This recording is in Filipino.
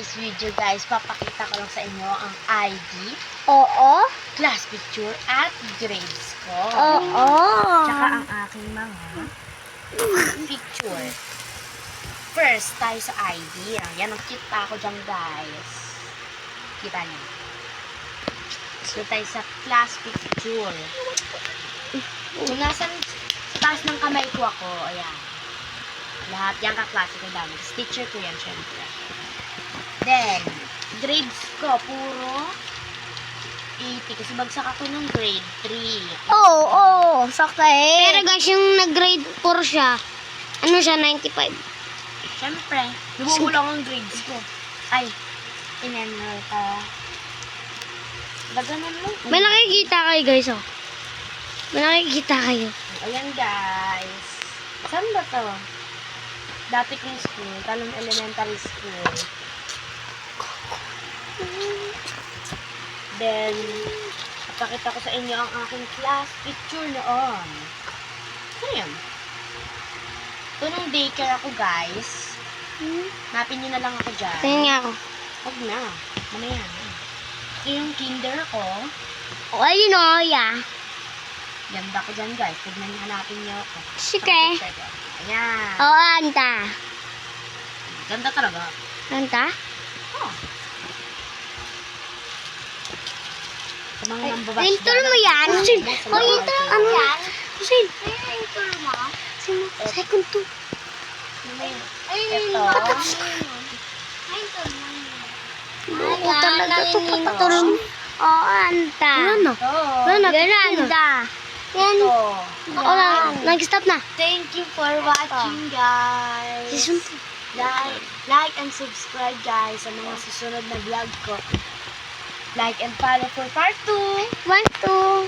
today's video guys, papakita ko lang sa inyo ang ID, Oo. class picture, at grades ko. Oo. Tsaka ang aking mga picture. First, tayo sa ID. Ayan, ang cute pa ako dyan guys. Kita niyo. So, tayo sa class picture. Kung nasan sa taas ng kamay ko ako, ayan. Lahat yan kaklase ko dami. Teacher ko yan, syempre. Then, grades ko, puro 80. Kasi bagsak ako ng grade 3. Oo. Sakay. Pero guys, yung nag-grade 4 siya, ano siya, 95. Syempre, nabubulong ang grades ko. Ay, in-enroll ka. Daganan mo. May nakikita kayo guys, oh. May nakikita kayo. Ayan guys. Saan ba to? Dati kong school, talong elementary school. Then, papakita ko sa inyo ang aking class picture noon. Ano yun? Ito nung daycare ako guys. Mapin nyo na lang ako dyan. Tingnan nga ako. Huwag na. Mamaya na. Ito yung kinder ko. Oh, ayun o, yeah. Ganda ko dyan guys. Tignan hanapin nyo ako. Sige. Ayan. Oo, anta. Ganda talaga. Anta? Oh. Sa mga nambabash. Intol mo yan? Sin? Oh, intol mo yan? Sin? Intol mo? Sin? Second to. Ito. Oo, talaga to patol mo. Oo, anta. Ano? Ito. Yan, anta. Yan. Ito. Oo, nag-stop na. Thank you for watching guys. Like and subscribe guys sa mga susunod na vlog ko. Like and follow for part 2. 1, 2.